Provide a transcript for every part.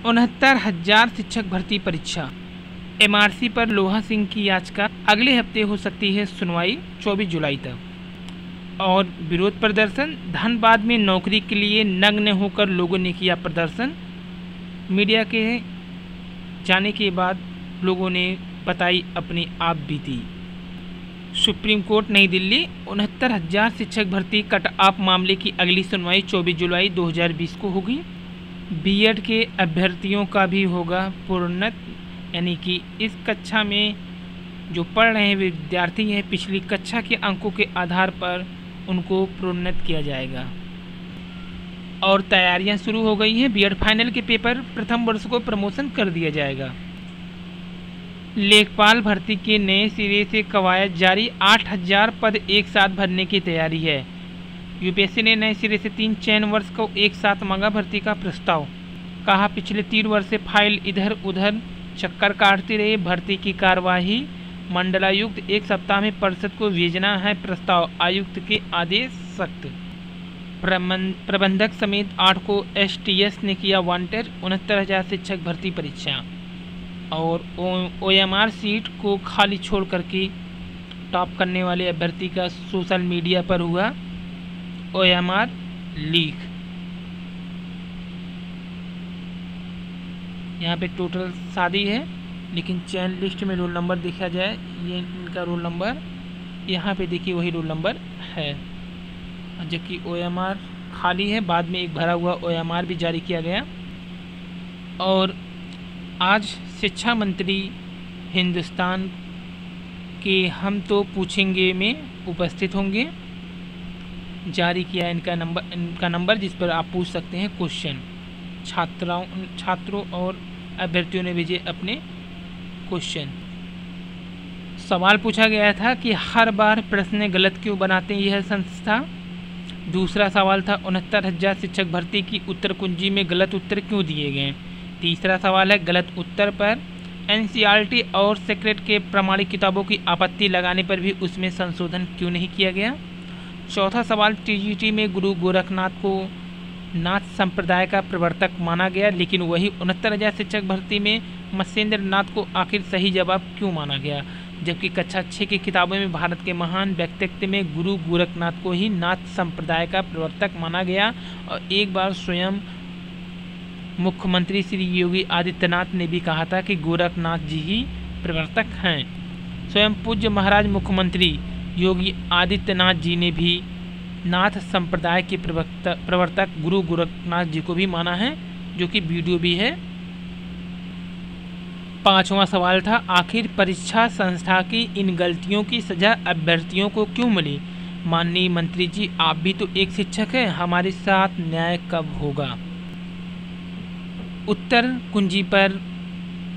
69,000 शिक्षक भर्ती परीक्षा। एमआरसी पर लोहा सिंह की याचिका, अगले हफ्ते हो सकती है सुनवाई 24 जुलाई तक। और विरोध प्रदर्शन, धनबाद में नौकरी के लिए नग्न होकर लोगों ने किया प्रदर्शन। मीडिया के जाने के बाद लोगों ने बताई अपनी आप बीती। सुप्रीम कोर्ट नई दिल्ली, 69,000 शिक्षक भर्ती कट ऑफ मामले की अगली सुनवाई 24 जुलाई 2020 को होगी। बीएड के अभ्यर्थियों का भी होगा प्रोन्नत, यानी कि इस कक्षा में जो पढ़ रहे हैं विद्यार्थी हैं, पिछली कक्षा के अंकों के आधार पर उनको प्रोन्नत किया जाएगा। और तैयारियां शुरू हो गई हैं। बीएड फाइनल के पेपर प्रथम वर्ष को प्रमोशन कर दिया जाएगा। लेखपाल भर्ती के नए सिरे से कवायद जारी, 8,000 पद एक साथ भरने की तैयारी है। यूपीएससी ने नए सिरे से 3 चयन वर्ष को एक साथ मांगा भर्ती का प्रस्ताव। कहा पिछले 3 वर्ष से फाइल इधर उधर चक्कर काटती रही, भर्ती की कार्यवाही मंडलायुक्त 1 सप्ताह में परिषद को भेजना है प्रस्ताव, आयुक्त के आदेश सख्त। प्रबंधक समेत 8 को एसटीएस ने किया वांटेड, 69,000 शिक्षक भर्ती परीक्षा। और ओएमआर सीट को खाली छोड़ करके टॉप करने वाले अभ्यर्थी का सोशल मीडिया पर हुआ ओएमआर लीक। यहाँ पे टोटल शादी है, लेकिन चयन लिस्ट में रोल नंबर देखा जाए, ये इनका रोल नंबर यहाँ पे देखिए वही रोल नंबर है, जबकि ओएमआर खाली है। बाद में एक भरा हुआ ओएमआर भी जारी किया गया। और आज शिक्षा मंत्री हिंदुस्तान के हम तो पूछेंगे में उपस्थित होंगे। जारी किया इनका नंबर जिस पर आप पूछ सकते हैं क्वेश्चन। छात्रों और अभ्यर्थियों ने भेजे अपने क्वेश्चन। सवाल पूछा गया था कि हर बार प्रश्न गलत क्यों बनाते हैं यह संस्था। दूसरा सवाल था 69,000 शिक्षक भर्ती की उत्तर कुंजी में गलत उत्तर क्यों दिए गए। तीसरा सवाल है गलत उत्तर पर एनसीईआरटी और सेक्रेट के प्रमाणिक किताबों की आपत्ति लगाने पर भी उसमें संशोधन क्यों नहीं किया गया। चौथा सवाल टीजीटी में गुरु गोरखनाथ को नाथ संप्रदाय का प्रवर्तक माना गया, लेकिन वही 69,000 शिक्षक भर्ती में मत्स्येंद्र नाथ को आखिर सही जवाब क्यों माना गया, जबकि कक्षा 6 की किताबों में भारत के महान व्यक्तित्व में गुरु गोरखनाथ को ही नाथ संप्रदाय का प्रवर्तक माना गया। और एक बार स्वयं मुख्यमंत्री श्री योगी आदित्यनाथ ने भी कहा था कि गोरखनाथ जी ही प्रवर्तक हैं। स्वयं पूज्य महाराज मुख्यमंत्री योगी आदित्यनाथ जी ने भी नाथ संप्रदाय के प्रवर्तक गुरु गोरखनाथ जी को भी माना है, जो कि वीडियो भी है। पांचवा सवाल था आखिर परीक्षा संस्था की इन गलतियों की सजा अभ्यर्थियों को क्यों मिली। माननीय मंत्री जी, आप भी तो एक शिक्षक हैं, हमारे साथ न्याय कब होगा। उत्तर कुंजी पर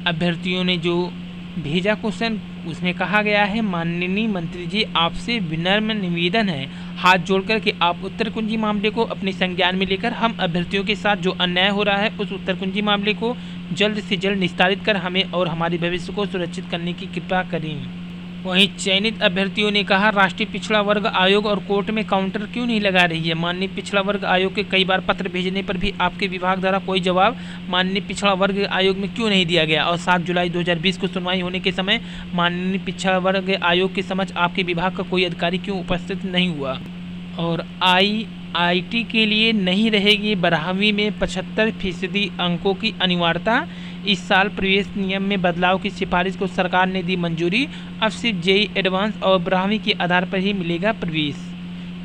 अभ्यर्थियों ने जो भेजा क्वेश्चन, उसमें कहा गया है माननीय मंत्री जी, आपसे विनम्र निवेदन है हाथ जोड़कर कि आप उत्तर कुंजी मामले को अपने संज्ञान में लेकर हम अभ्यर्थियों के साथ जो अन्याय हो रहा है उस उत्तर कुंजी मामले को जल्द से जल्द निस्तारित कर हमें और हमारे भविष्य को सुरक्षित करने की कृपा करें। वहीं चयनित अभ्यर्थियों ने कहा राष्ट्रीय पिछड़ा वर्ग आयोग और कोर्ट में काउंटर क्यों नहीं लगा रही है। माननीय पिछड़ा वर्ग आयोग के कई बार पत्र भेजने पर भी आपके विभाग द्वारा कोई जवाब माननीय पिछड़ा वर्ग आयोग में क्यों नहीं दिया गया। और 7 जुलाई 2020 को सुनवाई होने के समय माननीय पिछड़ा वर्ग आयोग के समक्ष आपके विभाग का कोई अधिकारी क्यों उपस्थित नहीं हुआ। और आईआईटी के लिए नहीं रहेगी 12वीं में 75% अंकों की अनिवार्यता। इस साल प्रवेश नियम में बदलाव की सिफारिश को सरकार ने दी मंजूरी। अब सिर्फ जेईई एडवांस और 12वीं के आधार पर ही मिलेगा प्रवेश।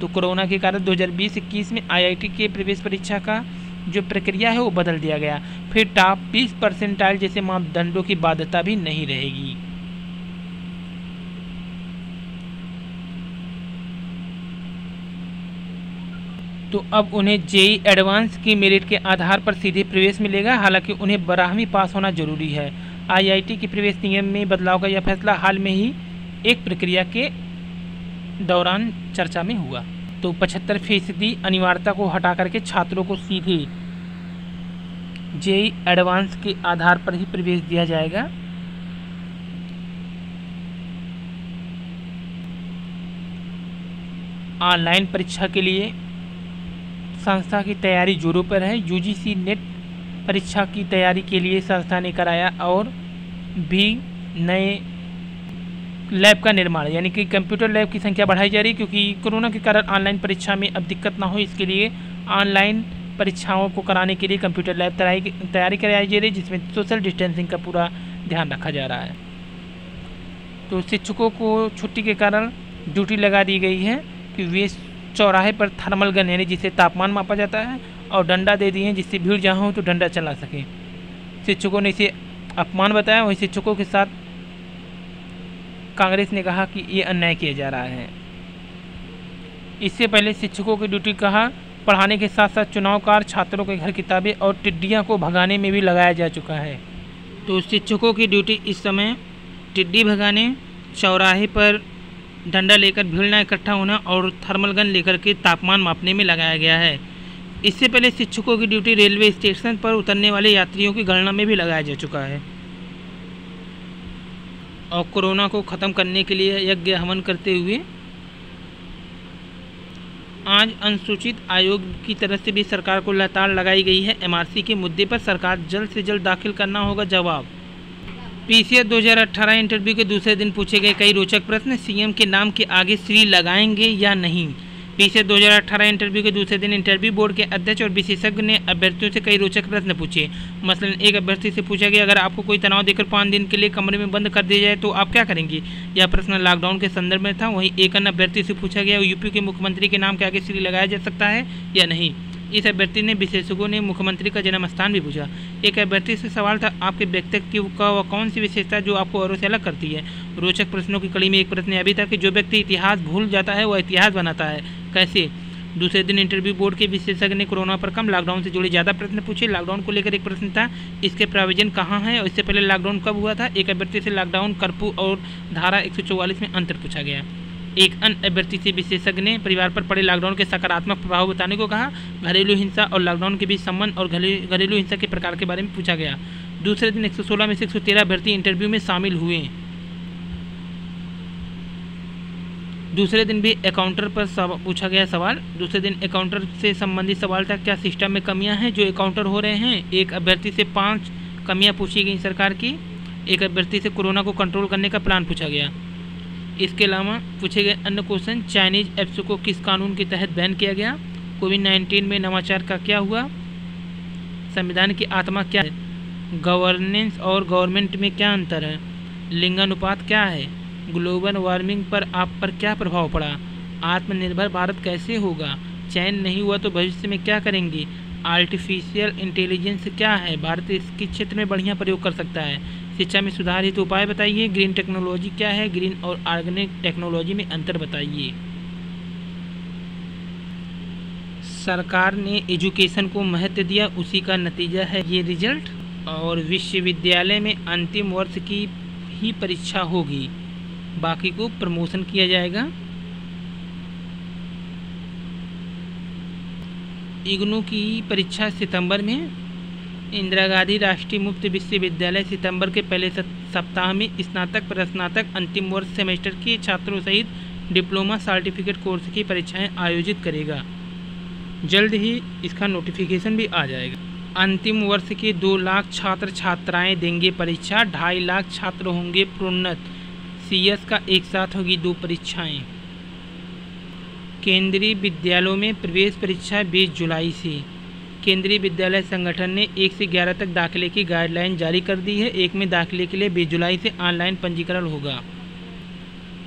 तो कोरोना के कारण 2020-21 में आईआईटी के प्रवेश परीक्षा का जो प्रक्रिया है वो बदल दिया गया। फिर टॉप 20 परसेंटाइल जैसे मापदंडों की बाध्यता भी नहीं रहेगी। तो अब उन्हें जेईई एडवांस की मेरिट के आधार पर सीधे प्रवेश मिलेगा, हालांकि उन्हें 12वीं पास होना जरूरी है। आईआईटी के प्रवेश नियम में बदलाव का यह फैसला हाल में ही एक प्रक्रिया के दौरान चर्चा में हुआ। तो 75% अनिवार्यता को हटा करके छात्रों को सीधे जेईई एडवांस के आधार पर ही प्रवेश दिया जाएगा। ऑनलाइन परीक्षा के लिए संस्था की तैयारी जोरों पर है। यूजीसी नेट परीक्षा की तैयारी के लिए संस्था ने कराया और भी नए लैब का निर्माण, यानी कि कंप्यूटर लैब की संख्या बढ़ाई जा रही है, क्योंकि कोरोना के कारण ऑनलाइन परीक्षा में अब दिक्कत ना हो, इसके लिए ऑनलाइन परीक्षाओं को कराने के लिए कंप्यूटर लैब तैयारी कराई जा रही है, जिसमें सोशल डिस्टेंसिंग का पूरा ध्यान रखा जा रहा है। तो शिक्षकों को छुट्टी के कारण ड्यूटी लगा दी गई है कि वे चौराहे पर थर्मल गन, यानी जिससे तापमान मापा जाता है, और डंडा दे दिए हैं जिससे भीड़ जहाँ हो तो डंडा चला सके। शिक्षकों ने इसे अपमान बताया। वहीं शिक्षकों के साथ कांग्रेस ने कहा कि ये अन्याय किया जा रहा है। इससे पहले शिक्षकों की ड्यूटी कहा पढ़ाने के साथ साथ चुनाव कार्य, छात्रों के घर किताबें और टिड्डियां को भगाने में भी लगाया जा चुका है। तो शिक्षकों की ड्यूटी इस समय टिड्डी भगाने, चौराहे पर डंडा लेकर भीड़ न इकट्ठा होना और थर्मल गन लेकर के तापमान मापने में लगाया गया है। इससे पहले शिक्षकों की ड्यूटी रेलवे स्टेशन पर उतरने वाले यात्रियों की गणना में भी लगाया जा चुका है। और कोरोना को ख़त्म करने के लिए यज्ञ हवन करते हुए आज अनुसूचित आयोग की तरफ से भी सरकार को लताड़ लगाई गई है। एमआरसी के मुद्दे पर सरकार जल्द से जल्द दाखिल करना होगा जवाब। पीसीएस 2018 इंटरव्यू के दूसरे दिन पूछे गए कई रोचक प्रश्न। सीएम के नाम के आगे श्री लगाएंगे या नहीं। पीसीएस 2018 इंटरव्यू के दूसरे दिन इंटरव्यू बोर्ड के अध्यक्ष और विशेषज्ञ ने अभ्यर्थियों से कई रोचक प्रश्न पूछे। मसलन एक अभ्यर्थी से पूछा गया, अगर आपको कोई तनाव देकर 5 दिन के लिए कमरे में बंद कर दिया जाए तो आप क्या करेंगे। यह प्रश्न लॉकडाउन के संदर्भ में था। वहीं एक अन्य अभ्यर्थी से पूछा गया, यूपी के मुख्यमंत्री के नाम के आगे श्री लगाया जा सकता है या नहीं। इस अभ्यर्थी ने विशेषज्ञों ने मुख्यमंत्री का जन्म स्थान भी पूछा। एक अभ्यर्थी से सवाल था, आपके व्यक्तित्व का वह कौन सी विशेषता जो आपको औरों से अलग करती है। रोचक प्रश्नों की कड़ी में एक प्रश्न यह भी था कि जो व्यक्ति इतिहास भूल जाता है वह इतिहास बनाता है, कैसे। दूसरे दिन इंटरव्यू बोर्ड के विशेषज्ञ ने कोरोना पर कम, लॉकडाउन से जुड़े ज़्यादा प्रश्न पूछे। लॉकडाउन को लेकर एक प्रश्न था, इसके प्रावधान कहाँ हैं और इससे पहले लॉकडाउन कब हुआ था। एक अभ्यर्थी से लॉकडाउन, कर्फ्यू और धारा 144 में अंतर पूछा गया। एक अन्य अभ्यर्थी से विशेषज्ञ ने परिवार पर पड़े लॉकडाउन के सकारात्मक प्रभाव बताने को कहा। घरेलू हिंसा और लॉकडाउन के बीच संबंध और घरेलू हिंसा के प्रकार के बारे में पूछा गया। दूसरे दिन 116 में से 113 अभ्यर्थी इंटरव्यू में शामिल हुए। दूसरे दिन भी अकाउंटर पर पूछा गया सवाल। दूसरे दिन अकाउंटर से संबंधित सवाल था, क्या सिस्टम में कमियां हैं जो अकाउंटर हो रहे हैं। एक अभ्यर्थी से 5 कमियां पूछी गई सरकार की। एक अभ्यर्थी से कोरोना को कंट्रोल करने का प्लान पूछा गया। इसके अलावा पूछे गए अन्य क्वेश्चन, चाइनीज ऐप्स को किस कानून के तहत बैन किया गया। कोविड-19 में नवाचार का क्या हुआ। संविधान की आत्मा क्या है। गवर्नेंस और गवर्नमेंट में क्या अंतर है। लिंगानुपात क्या है। ग्लोबल वार्मिंग पर आप पर क्या प्रभाव पड़ा। आत्मनिर्भर भारत कैसे होगा। चयन नहीं हुआ तो भविष्य में क्या करेंगे। आर्टिफिशियल इंटेलिजेंस क्या है, भारत इसके क्षेत्र में बढ़िया प्रयोग कर सकता है। शिक्षा में सुधार हेतु उपाय बताइए। ग्रीन टेक्नोलॉजी क्या है, ग्रीन और ऑर्गेनिक टेक्नोलॉजी में अंतर बताइए। सरकार ने एजुकेशन को महत्व दिया, उसी का नतीजा है ये रिजल्ट। और विश्वविद्यालय में अंतिम वर्ष की ही परीक्षा होगी, बाकी को प्रमोशन किया जाएगा। इग्नू की परीक्षा सितंबर में। इंदिरा गांधी राष्ट्रीय मुक्त विश्वविद्यालय सितंबर के पहले सप्ताह में स्नातक, प्रस्नातक, अंतिम वर्ष सेमेस्टर के छात्रों सहित डिप्लोमा सर्टिफिकेट कोर्स की परीक्षाएं आयोजित करेगा। जल्द ही इसका नोटिफिकेशन भी आ जाएगा। अंतिम वर्ष के 2 लाख छात्र छात्राएं देंगे परीक्षा। 2.5 लाख छात्र होंगे प्रोन्नत। सीएस का एक साथ होगी 2 परीक्षाएं। केंद्रीय विद्यालयों में प्रवेश परीक्षा 20 जुलाई से। केंद्रीय विद्यालय संगठन ने 1 से 11 तक दाखिले की गाइडलाइन जारी कर दी है। 1 में दाखिले के लिए 20 जुलाई से ऑनलाइन पंजीकरण होगा।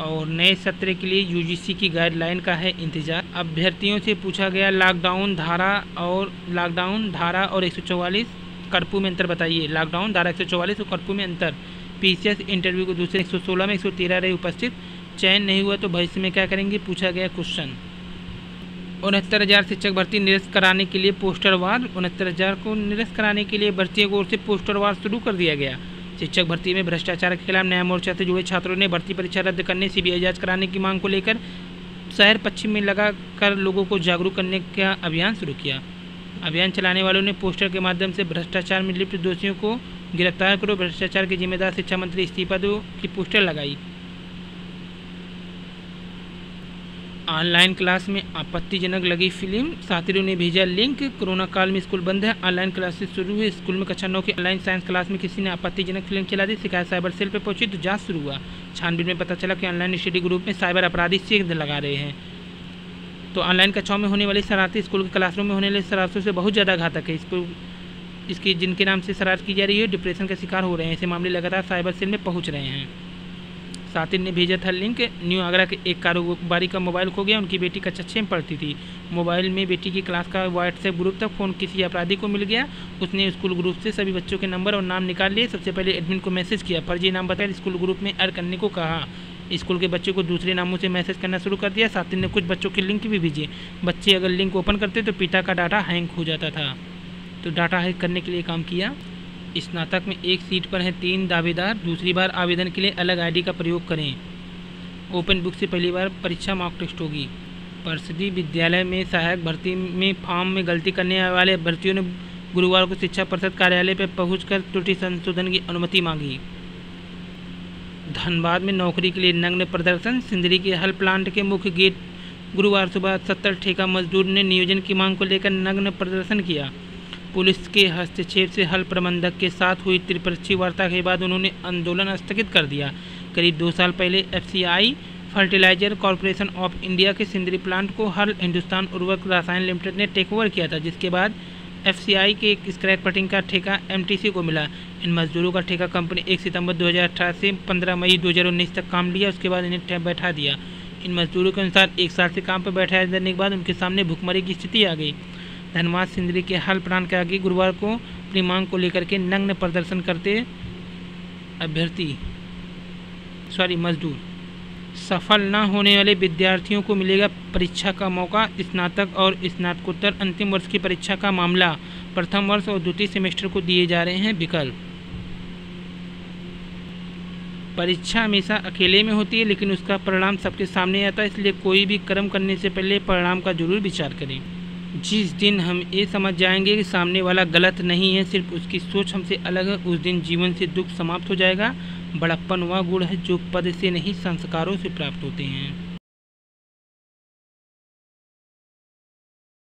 और नए सत्र के लिए यूजीसी की गाइडलाइन का है इंतजार। अभ्यर्थियों से पूछा गया, लॉकडाउन धारा और 144 कर्फ्यू में अंतर बताइए। लॉकडाउन धारा 144 और कर्फ्यू में अंतर। पीसीएस इंटरव्यू को दूसरे 116 में 113 रहे उपस्थित। चयन नहीं हुआ तो भविष्य में क्या करेंगे, पूछा गया क्वेश्चन। 69,000 शिक्षक भर्ती निरस्त कराने के लिए पोस्टरवार। 69,000 को निरस्त कराने के लिए भर्तियों की ओर से पोस्टरवार शुरू कर दिया गया। शिक्षक भर्ती में भ्रष्टाचार के खिलाफ नया मोर्चा से जुड़े छात्रों ने भर्ती परीक्षा रद्द करने, सीबीआई जांच कराने की मांग को लेकर शहर पश्चिम में लगाकर लोगों को जागरूक करने का अभियान शुरू किया। अभियान चलाने वालों ने पोस्टर के माध्यम से भ्रष्टाचार में लिप्त दोषियों को गिरफ्तार करो, भ्रष्टाचार के जिम्मेदार शिक्षा मंत्री इस्तीफा दो की पोस्टर लगाई। ऑनलाइन क्लास में आपत्तिजनक लगी फिल्म, छात्रों ने भेजा लिंक। कोरोना काल में स्कूल बंद है, ऑनलाइन क्लासेस शुरू हुई। स्कूल में कक्षा 9 की ऑनलाइन साइंस क्लास में किसी ने आपत्तिजनक फिल्म चला दी। शिकायत साइबर सेल पर पहुंची तो जांच शुरू हुआ। छानबीन में पता चला कि ऑनलाइन स्टडी ग्रुप में साइबर अपराधी सेंध लगा रहे हैं। तो ऑनलाइन कक्षाओं में होने वाली शरारतें स्कूल के क्लासरूम में होने वाली शरारतों से बहुत ज़्यादा घातक है। इसकी जिनके नाम से शरारत की जा रही है डिप्रेशन का शिकार हो रहे हैं। ऐसे मामले लगातार साइबर सेल में पहुँच रहे हैं। सातिन ने भेजा था लिंक। न्यू आगरा के एक कारोबारी का मोबाइल खो गया। उनकी बेटी कक्षा 6 में पढ़ती थी। मोबाइल में बेटी की क्लास का व्हाट्सएप ग्रुप था। फ़ोन किसी अपराधी को मिल गया। उसने स्कूल ग्रुप से सभी बच्चों के नंबर और नाम निकाल लिए। सबसे पहले एडमिन को मैसेज किया, फर्जी नाम बताया, स्कूल ग्रुप में ऐड करने को कहा। स्कूल के बच्चों को दूसरे नामों से मैसेज करना शुरू कर दिया। सातिन ने कुछ बच्चों के लिंक भी भेजे। बच्चे अगर लिंक ओपन करते तो पिता का डाटा हैंग हो जाता था। तो डाटा हैक करने के लिए काम किया। स्नातक में एक सीट पर हैं 3 दावेदार। दूसरी बार आवेदन के लिए अलग आईडी का प्रयोग करें। ओपन बुक से पहली बार परीक्षा मॉक टेस्ट होगी। परिषदीय विद्यालय में सहायक भर्ती में फॉर्म में गलती करने वाले अभ्यर्थियों ने गुरुवार को शिक्षा परिषद कार्यालय पर पहुंचकर त्रुटि संशोधन की अनुमति मांगी। धनबाद में नौकरी के लिए नग्न प्रदर्शन। सिंदरी के हल प्लांट के मुख्य गेट गुरुवार सुबह 70 ठेका मजदूर ने नियोजन की मांग को लेकर नग्न प्रदर्शन किया। पुलिस के हस्तक्षेप से हल प्रबंधक के साथ हुई त्रिपक्षीय वार्ता के बाद उन्होंने आंदोलन स्थगित कर दिया। करीब 2 साल पहले FCI fertiliser corporation of India के सिंदरी प्लांट को हल हिंदुस्तान उर्वरक रसायन लिमिटेड ने टेक ओवर किया था, जिसके बाद FCI के एक स्क्रैप कटिंग का ठेका MTC को मिला। इन मजदूरों का ठेका कंपनी 1 सितंबर 2018 से 15 मई 2019 तक काम लिया। उसके बाद इन्हें बैठा दिया। इन मजदूरों के अनुसार 1 साल से काम पर बैठाए जाने के बाद उनके सामने भुखमरी की स्थिति आ गई। धनबाद सिंदरी के हल प्लांट के आगे गुरुवार को अपनी मांग को लेकर के नग्न प्रदर्शन करते मजदूर। सफल न होने वाले विद्यार्थियों को मिलेगा परीक्षा का मौका। स्नातक और स्नातकोत्तर अंतिम वर्ष की परीक्षा का मामला। प्रथम वर्ष और द्वितीय सेमेस्टर को दिए जा रहे हैं विकल्प। परीक्षा हमेशा अकेले में होती है, लेकिन उसका परिणाम सबके सामने आता है। इसलिए कोई भी कर्म करने से पहले परिणाम का जरूर विचार करें। जिस दिन हम ये समझ जाएंगे कि सामने वाला गलत नहीं है, सिर्फ उसकी सोच हमसे अलग है, उस दिन जीवन से दुख समाप्त हो जाएगा। बड़प्पन वह गुण है जो पद से नहीं संस्कारों से प्राप्त होते हैं।